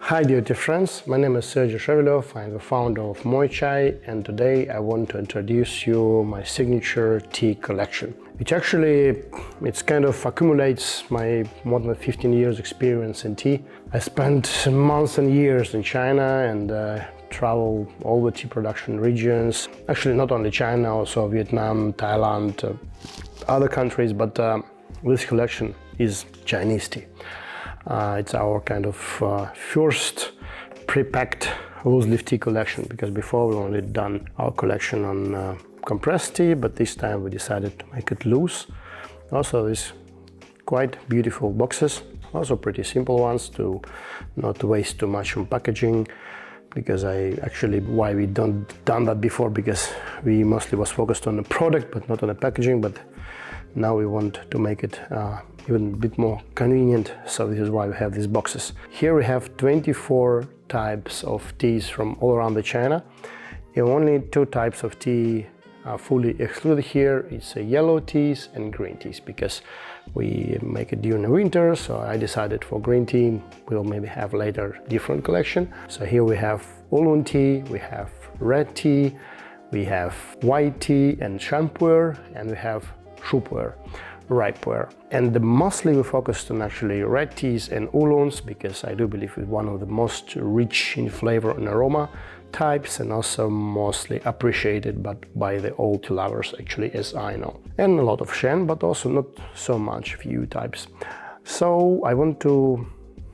Hi dear friends, my name is Sergey. I'm the founder of Moychay, and today I want to introduce you my signature tea collection, which actually kind of accumulates my more than 15 years experience in tea. I spent months and years in China and travel all the tea production regions. Actually, not only China, also Vietnam, Thailand, other countries, but this collection is Chinese tea. It's our kind of first pre-packed loose leaf tea collection, because before we only done our collection on compressed tea, but this time we decided to make it loose. Also these quite beautiful boxes, also pretty simple ones to not waste too much on packaging, because why we don't done that before, because we mostly was focused on the product but not on the packaging, but now we want to make it even a bit more convenient, so this is why we have these boxes. Here we have 24 types of teas from all around China, and only 2 types of tea are fully excluded here. It's yellow teas and green teas, because we make it during the winter, so I decided for green tea we'll maybe have later different collection. So here we have oolong tea, we have red tea, we have white tea and Shan pu'er, and we have Shu pu'er, ripe pu'er. And mostly we focused on actually red teas and oolongs, because I do believe it's one of the most rich in flavor and aroma types, and also mostly appreciated by the old tea lovers, actually, as I know. And a lot of Shan, but also not so much, few types. So I want to,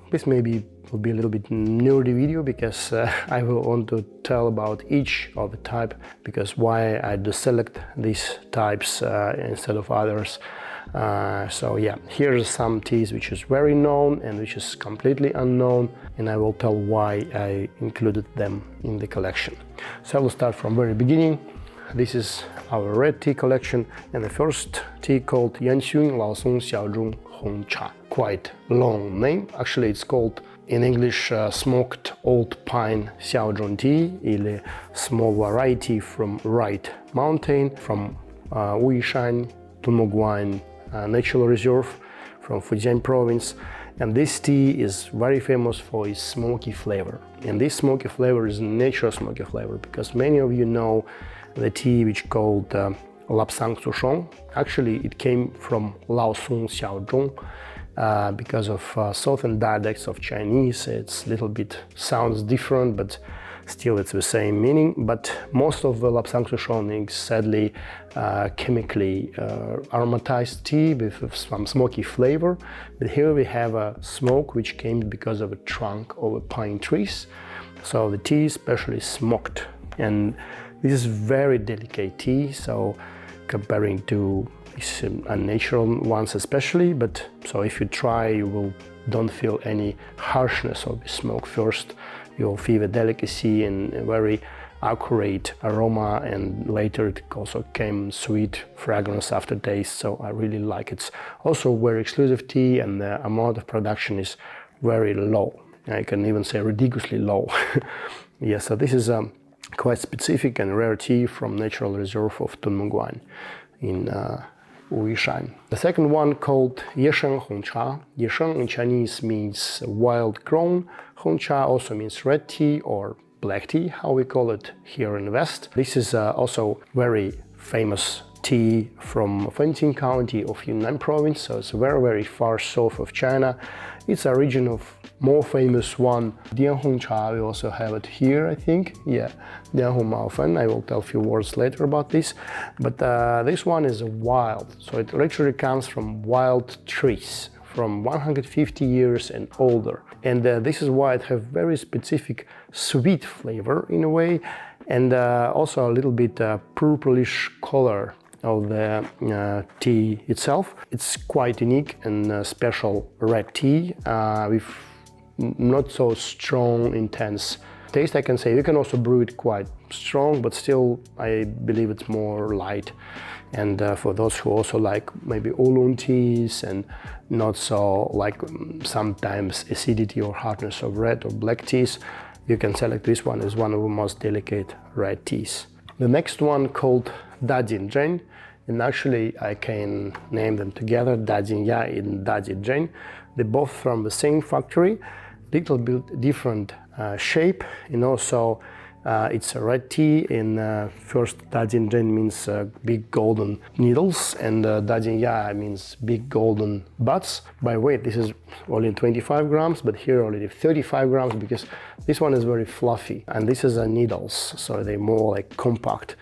this maybe will be a little bit nerdy video, because I will want to tell about each of the type, because why I do select these types instead of others. So yeah, here's some teas which is very known and which is completely unknown, and I will tell why I included them in the collection. So I will start from very beginning. This is our red tea collection, and the first tea called Yanxun Zhongguo Hong Cha. Quite long name. Actually, it's called in English smoked old pine Xiao tea, a small variety from Right Mountain, from Wuyishan Tunmoguan Natural Reserve, from Fujian province. And this tea is very famous for its smoky flavor. And this smoky flavor is natural smoky flavor, because many of you know the tea which called Lapsang Sushong. Actually, it came from Lao Song Xiao Zhong. Because of southern dialects of Chinese, it's a little bit sounds different, but still it's the same meaning. But most of the Lapsang Sushong is sadly chemically aromatized tea with some smoky flavor. But here we have a smoke which came because of a trunk of a pine trees. So the tea is especially smoked, and this is very delicate tea. So comparing to unnatural ones especially, but so if you try, you don't feel any harshness of the smoke. First you'll feel the delicacy and a very accurate aroma, and later it also came sweet fragrance aftertaste. So I really like it. It's also very exclusive tea, and the amount of production is very low. I can even say ridiculously low. Yeah, so this is quite specific and rare tea from Natural Reserve of Tunmoguan in Wuyishan. The second one called Yesheng Hong Cha. Yesheng in Chinese means wild grown. Hong Cha also means red tea or black tea, how we call it here in the West. This is also very famous tea from Fengjing County of Yunnan province, so it's very, very far south of China. It's a region of more famous one, Yesheng Hong Cha. We also have it here, I think. Yeah, Yesheng Hong Cha. I will tell a few words later about this. But this one is wild, so it literally comes from wild trees, from 150 years and older. And this is why it has very specific sweet flavor in a way, and also a little bit purplish color of the tea itself. It's quite unique and special red tea with not so strong, intense taste, I can say. You can also brew it quite strong, but still I believe it's more light. And for those who also like maybe oolong teas and not so like sometimes acidity or hardness of red or black teas, you can select this one as one of the most delicate red teas. The next one called Yinzhen, and actually I can name them together, Jin Ya and Yinzhen. They're both from the same factory. little bit different shape, and also it's a red tea. In first, Yinzhen means big golden needles, and Jin Ya means big golden buds. By weight, this is only 25 grams, but here already 35 grams because this one is very fluffy, and this is needles, so they're more like compact.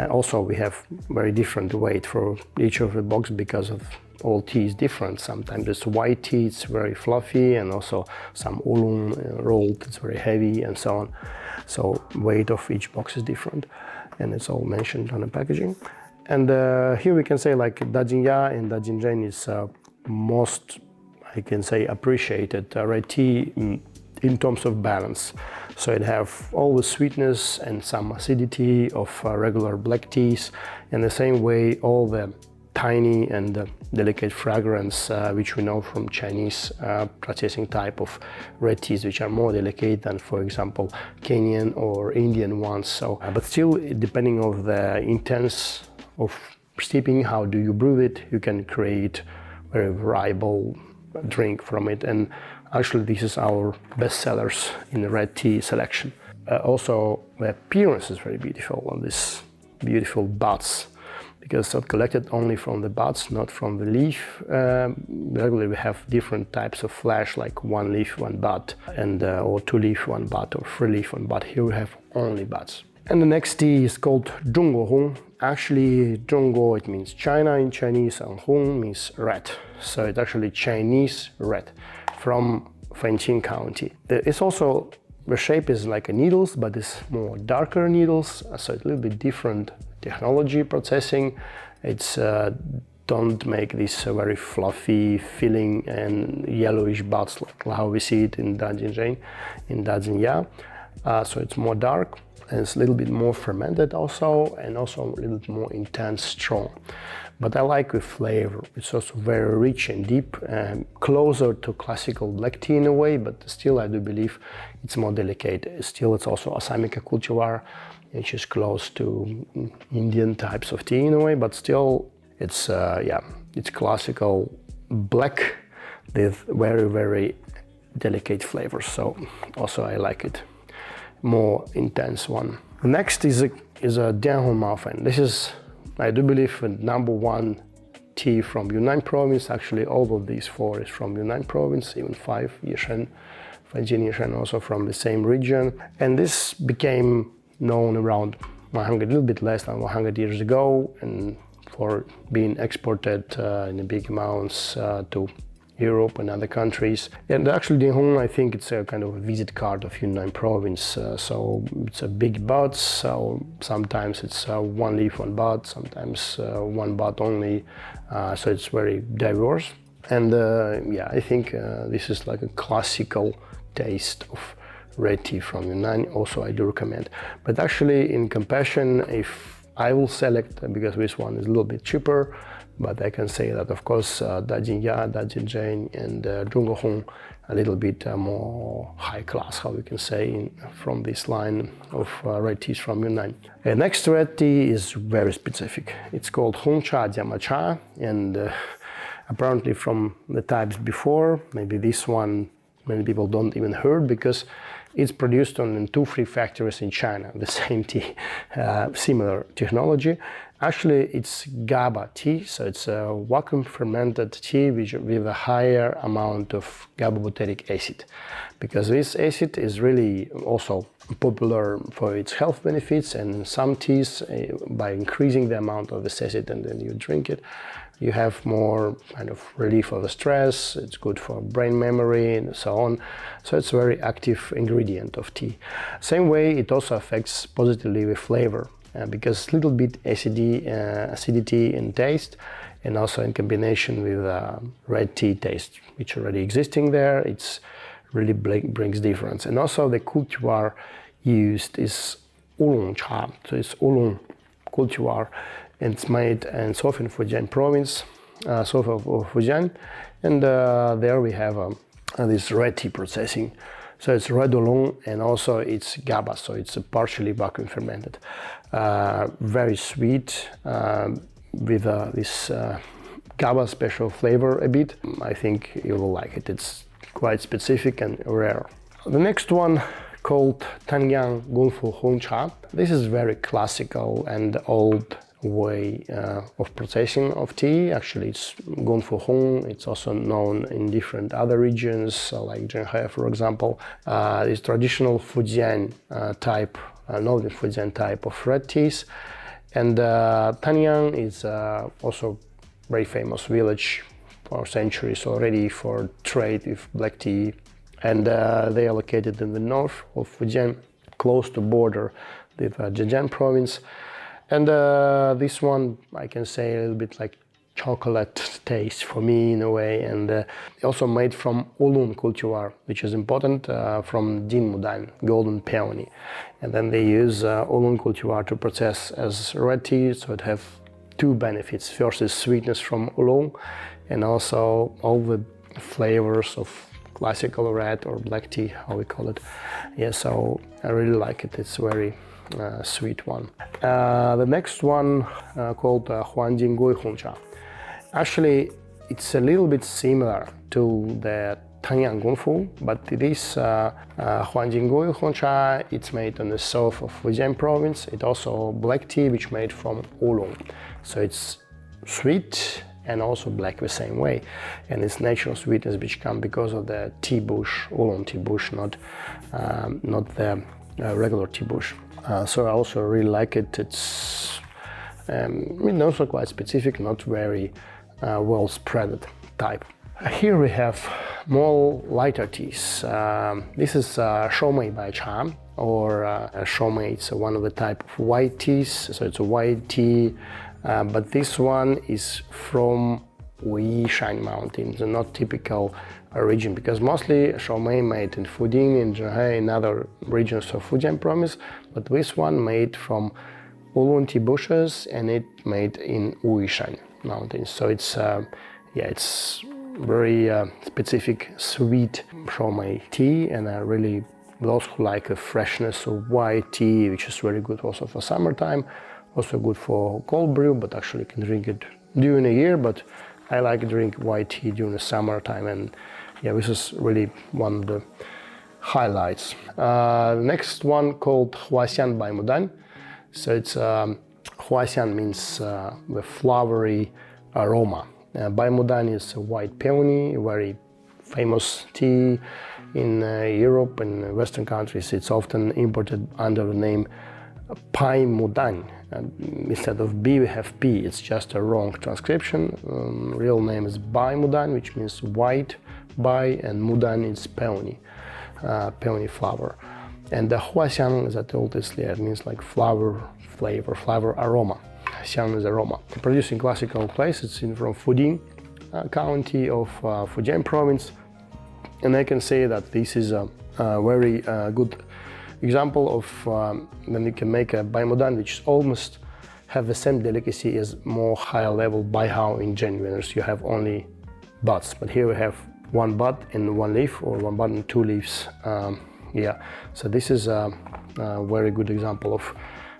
Also, we have very different weight for each of the box because of all tea is different. Sometimes it's white tea, it's very fluffy, and also some oolong rolled, it's very heavy, and so on. So weight of each box is different, and it's all mentioned on the packaging. And here we can say like Jin Ya and Yinzhen is most, I can say, appreciated red tea in terms of balance. So it have all the sweetness and some acidity of regular black teas, and the same way all the tiny and delicate fragrance which we know from Chinese processing type of red teas, which are more delicate than, for example, Kenyan or Indian ones. So, but still, depending on the intense of steeping, how do you brew it, you can create very variable drink from it. And actually, this is our best sellers in the red tea selection. Also, the appearance is very beautiful on this beautiful buds, because it's collected only from the buds, not from the leaf. Regularly we have different types of flesh, like one leaf, one bud, and or two leaf, one bud, or three leaf, one bud. Here we have only buds. And the next tea is called Zhongguo Hong. Actually, Zhongguo, it means China in Chinese, and Hong means red. So it's actually Chinese red from Fanqing County. It's also, the shape is like a needles, but it's more darker needles, so it's a little bit different technology processing. It's don't make this very fluffy, filling and yellowish buds like how we see it in Yinzhen, in Jin Ya. So it's more dark, and it's a little bit more fermented also, and also a little bit more intense, strong. But I like the flavor. It's also very rich and deep, closer to classical black tea in a way, but still I do believe it's more delicate. Still, it's also Assamica cultivar, which is close to Indian types of tea in a way, but still it's it's classical black with very, very delicate flavors. So also I like it, more intense one. Next is a Dianhong Maofan. This is, I do believe, the #1 tea from Yunnan province. Actually, all of these four is from Yunnan province, even 5, Yesheng, Fanjin Yesheng, also from the same region. And this became known around 100, a little bit less than 100 years ago, and for being exported in big amounts to Europe and other countries. And actually, Dianhong, I think it's a kind of a visit card of Yunnan province. So it's a big buds. So sometimes it's one leaf, one bud. Sometimes one bud only. So it's very diverse. And I think this is like a classical taste of red tea from Yunnan. Also, I do recommend. But actually, in comparison, if I will select, because this one is a little bit cheaper, but I can say that, of course, Jin Ya, Yinzhen, and Zhongguo Hong a little bit more high class, how we can say, from this line of red teas from Yunnan. Next red tea is very specific. It's called Cha Jia Ma Cha, and apparently from the types before, maybe this one many people don't even heard, because it's produced on 2-3 factories in China, the same tea, similar technology. Actually, it's GABA tea, so it's a vacuum fermented tea with a higher amount of GABA-butyric acid, because this acid is really also popular for its health benefits, and in some teas, by increasing the amount of this acid and then you drink it, you have more kind of relief of the stress. It's good for brain memory and so on. So it's a very active ingredient of tea. Same way, it also affects positively with flavor, because a little bit acidity in taste, and also in combination with red tea taste, which already existing there, it's really brings difference. And also the cultivar used is Oolong Cha, so it's Oolong cultivar. And it's made in Southern Fujian province, south of Fujian, and there we have this red tea processing. So it's red oolong, and also it's GABA, so it's partially vacuum fermented. Very sweet, with this GABA special flavor a bit. I think you will like it. It's quite specific and rare. The next one called Tanyang Gongfu Hong Cha. This is very classical and old way of processing of tea. Actually, it's Gongfu Hong. It's also known in different other regions, like Zhenghai, for example. It's traditional Fujian type, northern Fujian type of red teas. And Tanyang is also very famous village for centuries already for trade with black tea. And they are located in the north of Fujian, close to border with Zhejiang province. And this one, I can say, a little bit like chocolate taste for me in a way. And also made from Oolong cultivar, which is important, from Jin Mudan, golden peony. And then they use Oolong cultivar to process as red tea, so it have two benefits. First is sweetness from Oolong, and also all the flavors of classical red or black tea, how we call it. Yeah, so I really like it. It's very sweet one. The next one called Huang Cha. Actually, it's a little bit similar to the Tanyang Gongfu, but this Huang Cha, it's made on the south of Fujian province. It's also black tea, which made from oolong. So it's sweet and also black the same way, and it's natural sweetness which come because of the tea bush, oolong tea bush, not the regular tea bush. So I also really like it. It's also quite specific, not very well spread type. Here we have more lighter teas. This is Shou Mei Bai Cha, or Shou Mei. It's one of the type of white teas, so it's a white tea. But this one is from Yishan mountains, and not typical region, because mostly Shou Mei made in Fuding, in Zhenghai, and other regions of Fujian province. But this one made from oolong tea bushes, and it made in Yishan mountains. So it's it's very specific sweet Shou Mei tea, and I really those who like the freshness of white tea, which is very good also for summertime. Also good for cold brew, but actually can drink it during the year. But I like to drink white tea during the summertime, and yeah, this is really one of the highlights. Next one called Hua Xiang Bai Mudan. So it's Hua Xiang means the flowery aroma. Bai Mudan is a white peony, very famous tea in Europe and Western countries. It's often imported under the name Bai Mudan. Instead of B we have P. It's just a wrong transcription. Real name is Bai Mudan, which means white bai, and Mudan is peony, peony flower. And the Hua Xiang, as I told this, it means like flower flavor, flower aroma. Xiang is aroma. Producing classical place. It's from Fuding county of Fujian province, and I can say that this is a very good example of when you can make a Bai Mudan, which almost have the same delicacy as more higher level Baihao in genuineness. You have only buds, but here we have one bud and one leaf, or one bud and two leaves. So this is a very good example of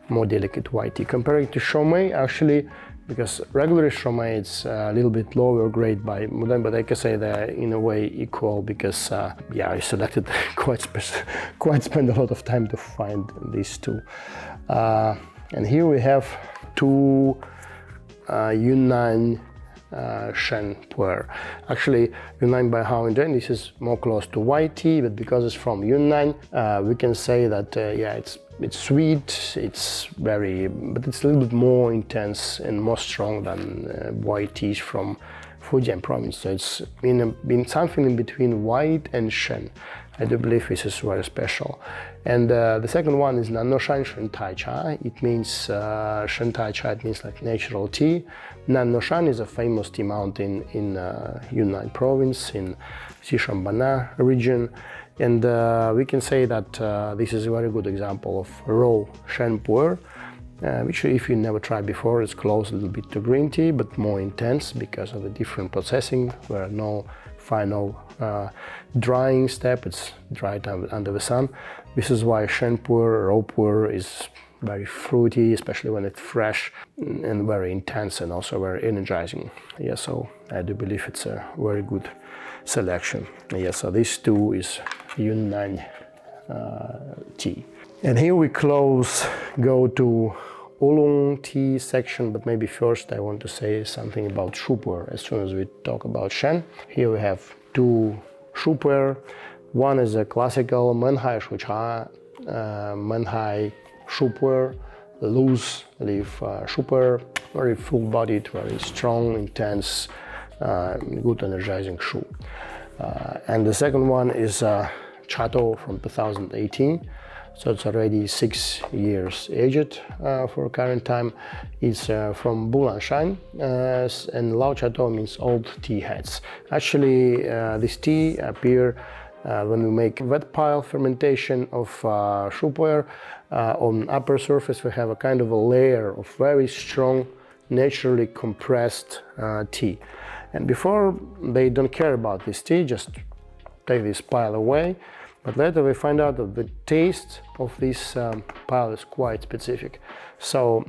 more delicate white tea. Comparing to Shou Mei, actually, because regular Shou Mei it's a little bit lower grade Bai Mudan, but I can say they're in a way equal, because I selected quite spend a lot of time to find these two. And here we have two Yunnan Shan pu'er. Actually, Yunnan Baihao in Zheng, this is more close to white tea, but because it's from Yunnan, we can say that it's sweet, but it's a little bit more intense and more strong than white teas from Fujian province. So it's been something in between white and Shan. I do believe this is very special. And the second one is Nannuo Shengtai Cha. It means Shengtai Cha, it means like natural tea. Nannuo Shan is a famous tea mountain in Yunnan province, in Xishuangbanna region. And we can say that this is a very good example of raw Shan pu'er, which if you never tried before, it's close a little bit to green tea, but more intense because of the different processing, where no final drying step, it's dried under the sun. This is why Shan pu'er, raw pu'er, is very fruity, especially when it's fresh, and very intense and also very energizing. So I do believe it's a very good selection. So these two is Yunnan tea. And here we go to oolong tea section, but maybe first I want to say something about shu as soon as we talk about Shan. Here we have two shu. One is a classical Menghai Shu Cha, Menghai Shu, loose leaf shu, very full-bodied, very strong, intense, good energizing shu. And the second one is Chateau from 2018. So it's already 6 years aged for current time. It's from Bulan, Shan, and Lao Chateau means old tea heads. Actually, this tea appear when we make wet pile fermentation of shu. On upper surface we have a kind of a layer of very strong, naturally compressed tea. And before, they don't care about this tea, just take this pile away. But later we find out that the taste of this pile is quite specific. So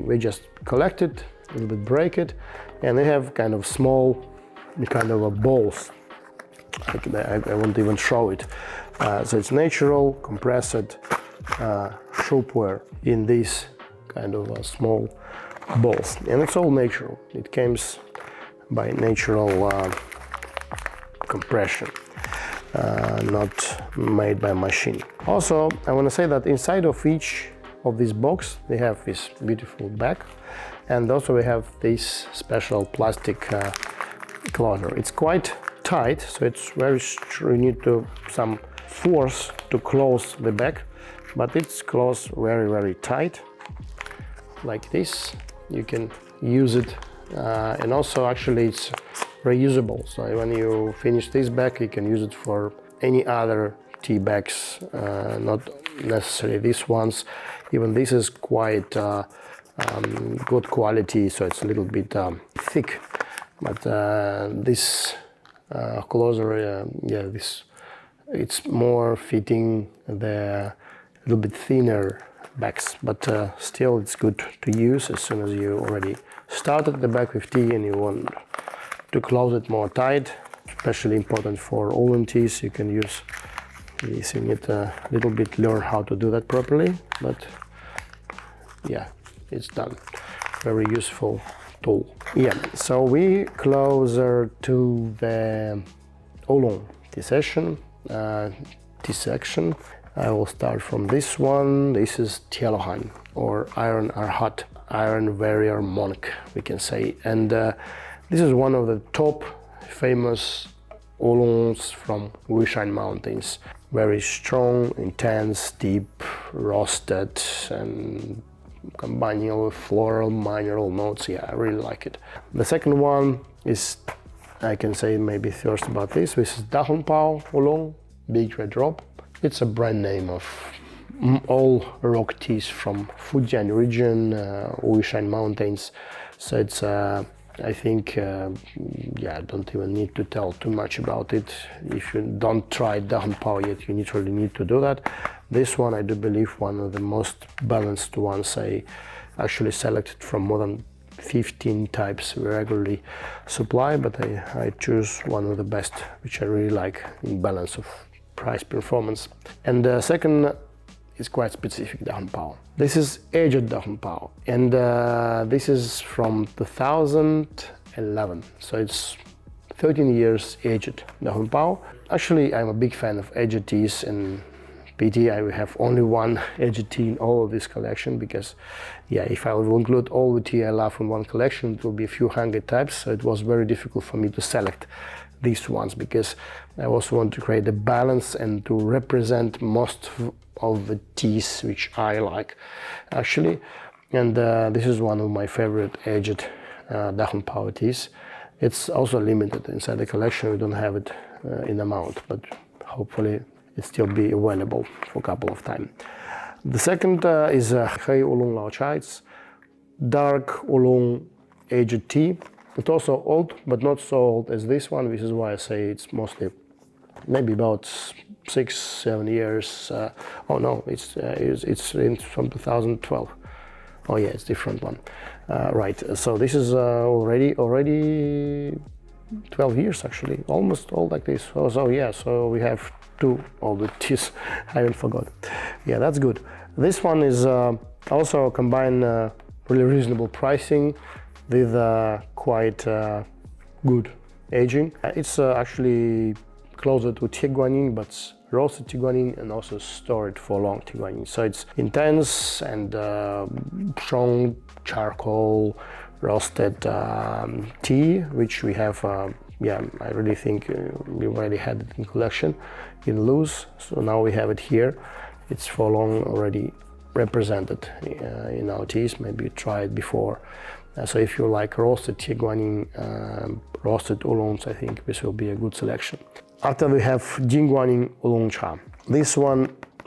we just collect it, a little bit break it, and they have kind of small, kind of a balls. I won't even show it. So it's natural, compressed shu in these kind of small balls. And it's all natural. It comes by natural compression. Not made by machine. Also, I want to say that inside of each of these box, they have this beautiful bag, and also we have this special plastic closure. It's quite tight, so it's very you need to some force to close the bag, but it's closed very, very tight, like this. You can use it, and also actually it's reusable. So when you finish this bag, you can use it for any other tea bags, not necessarily these ones. Even this is quite good quality, so it's a little bit thick. But this closer, yeah, it's more fitting the little bit thinner bags, but still it's good to use as soon as you already started the bag with tea and you want to close it more tight, especially important for oolong teas. You can use this. You need a little bit learn how to do that properly, but yeah, it's done. Very useful tool. Yeah, so we closer to the oolong tea section. I will start from this one. This is Luohan, or iron or hot iron warrior monk, we can say, and this is one of the top famous oolongs from Wishan Mountains. Very strong, intense, deep, roasted, and combining with floral, mineral notes. Yeah, I really like it. The second one is, I can say maybe first about this. This is Hong Pao Wulong, Big Red Drop. It's a brand name of all rock teas from Fujian region, Wishan Mountains. So it's I think, yeah, I don't even need to tell too much about it. If you don't try Hong Pao yet, you literally need to do that. This one, I do believe, one of the most balanced ones. I actually selected from more than 15 types we regularly supply, but I choose one of the best, which I really like in balance of price performance. And the second is quite specific, Hong Pao. This is aged Hong Pao, and this is from 2011, so it's 13 years aged Hong Pao. Actually, I'm a big fan of aged teas, and PT I will have only one aged tea in all of this collection, because yeah, if I will include all the tea I love in one collection, it will be a few hundred types, so it was very difficult for me to select these ones, because I also want to create a balance and to represent most of the teas which I like, actually. And this is one of my favorite aged Hong Pao teas. It's also limited inside the collection. We don't have it in amount, but hopefully it still be available for a couple of time. The second is Hei Wulong Lao Cha. It's dark oolong aged tea. It's also old, but not so old as this one. This is why I say it's mostly maybe about 6-7 years. Oh no, it's from 2012. Oh yeah, it's different one. Right. So this is already 12 years actually, almost all like this. So yeah. So we have two all the teas. I even forgot. Yeah, that's good. This one is also combine really reasonable pricing with quite good aging. It's actually closer to Jin Guanyin, but roasted Jin Guanyin and also stored for long Jin Guanyin. So it's intense and strong charcoal roasted tea, which we have. Yeah, I really think we already had it in collection in loose. So now we have it here. It's for long already represented in our teas. Maybe you tried before. So if you like roasted Jin Guanyin, roasted oolongs, I think this will be a good selection. After we have Jin Guanyin Wulong Cha. This one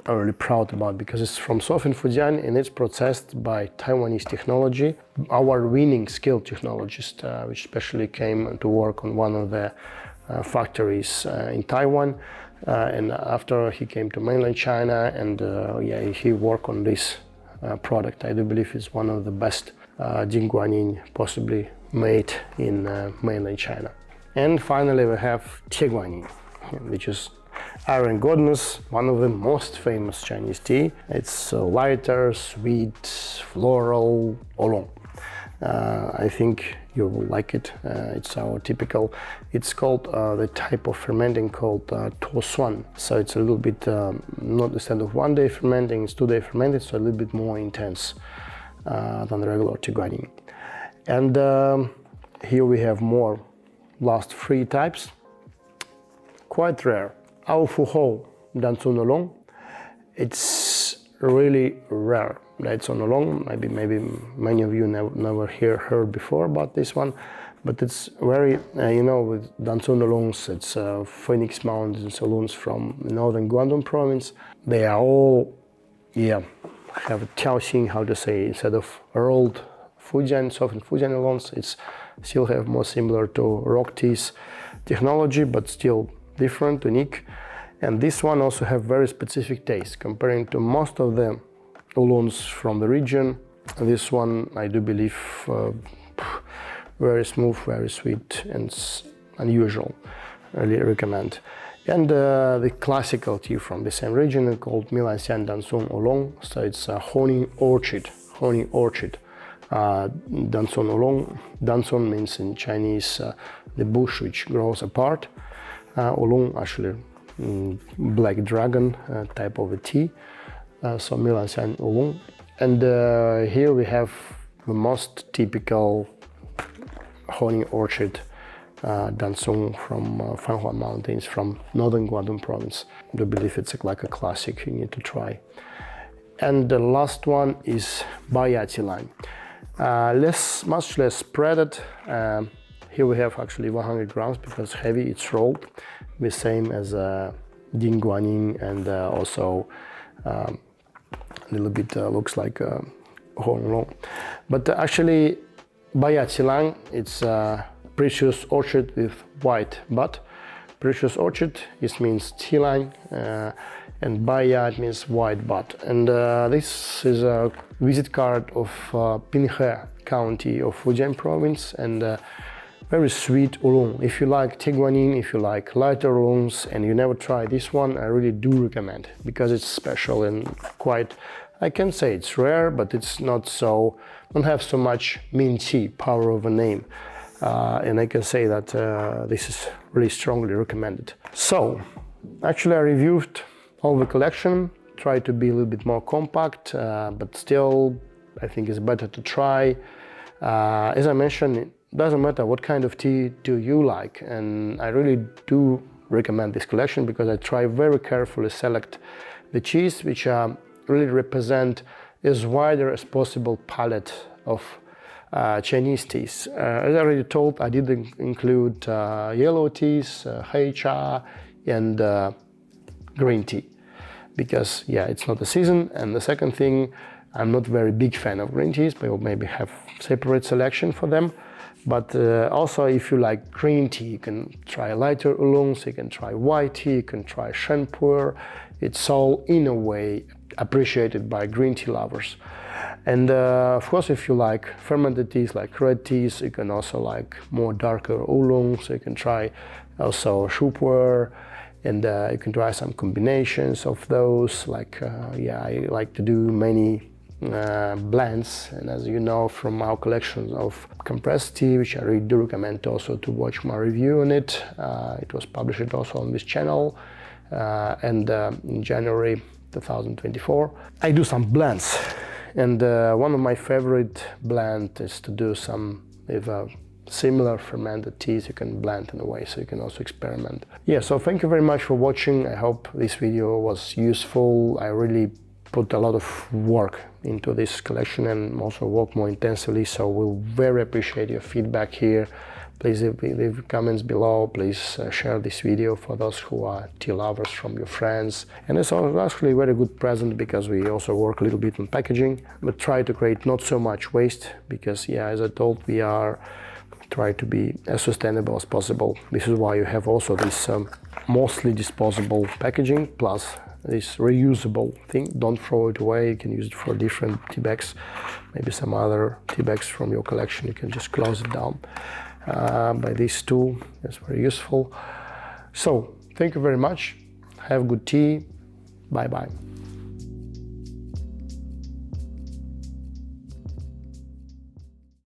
I'm really proud about because it's from Sofen Fujian and it's processed by Taiwanese technology. Our winning skilled technologist, which especially came to work on one of the factories in Taiwan. And after he came to mainland China and yeah, he worked on this product. I do believe it's one of the best Jin Guanyin possibly made in mainland China. And finally we have Jin Guanyin, which is Iron Goddess, one of the most famous Chinese tea. It's lighter, sweet, floral, oolong. I think you will like it. It's our typical. It's called the type of fermenting called Tuosuan. So it's a little bit not instead of 1 day fermenting, it's 2 day fermented, so a little bit more intense than the regular Jin Guanyin. And here we have more last 3 types. Quite rare. Our Fu Hou Dancong Wulong. It's really rare. That's on Wulong. Maybe many of you never heard before about this one, but it's very you know, with Dancong Wulongs, it's Phoenix Mountains Wulongs from northern Guangdong province. They are all, yeah, have a Tiaoxing, how to say, instead of rolled Fujian, Sofen Fujian Wulongs, it's still have more similar to rock teas technology, but still different, unique. And this one also have very specific taste comparing to most of the oolongs from the region. This one I do believe very smooth, very sweet and unusual. Really recommend. And the classical tea from the same region is called Milan Dancong Wulong. So it's honey orchid Dancong Wulong. Dancong means in Chinese the bush which grows apart. Wulong actually black dragon type of a tea. So Milan Wulong. And here we have the most typical honey orchid Dancong from Fanhua Mountains from northern Guangdong province. I do believe it's like a classic you need to try. And the last one is Bai Ya Qilan. Much less spreaded. Here we have actually 100 grams because heavy, it's rolled, the same as Jin Guanyin, and also a little bit looks like Hong Long. But actually, Bai Ya Qilan, it's precious orchid with white bud. Precious orchid, it means tea line, and Bai Ya means white bud. And this is a visit card of Menghai County of Fujian province, and very sweet oolong. If you like Jin Guanyin, if you like lighter oolongs and you never tried this one, I really do recommend because it's special and quite, I can say it's rare, but it's not so, don't have so much minty power of a name. And I can say that this is really strongly recommended. So, actually I reviewed all the collection, tried to be a little bit more compact, but still I think it's better to try. As I mentioned, it doesn't matter what kind of tea do you like, and I really do recommend this collection because I try very carefully select the teas which really represent as wider as possible palette of Chinese teas. As I already told, I did include yellow teas, Hei Cha, and green tea, because yeah, it's not the season. And the second thing, I'm not very big fan of green teas, but we'll maybe have separate selection for them. But also, if you like green tea, you can try lighter oolongs, you can try white tea, you can try Shan pu'er. It's all in a way appreciated by green tea lovers. And of course, if you like fermented teas like red teas, you can also like more darker oolongs. You can try also Shu pu'er. and you can try some combinations of those. Like yeah, I like to do many blends, and as you know from our collection of compressed tea, which I really do recommend also to watch my review on it. It was published also on this channel, and in January 2024 I do some blends, and one of my favorite blend is to do some with similar fermented teas you can blend in a way, so you can also experiment. Yeah, so thank you very much for watching. I hope this video was useful. I really put a lot of work into this collection and also work more intensively, so we'll very appreciate your feedback here. Please leave comments below. Please share this video for those who are tea lovers from your friends. And it's actually a very good present because we also work a little bit on packaging, but try to create not so much waste because, yeah, as I told, we are try to be as sustainable as possible. This is why you have also this mostly disposable packaging plus this reusable thing. Don't throw it away. You can use it for different tea bags, maybe some other tea bags from your collection. You can just close it down by this tool. It's very useful. So thank you very much. Have good tea. Bye bye.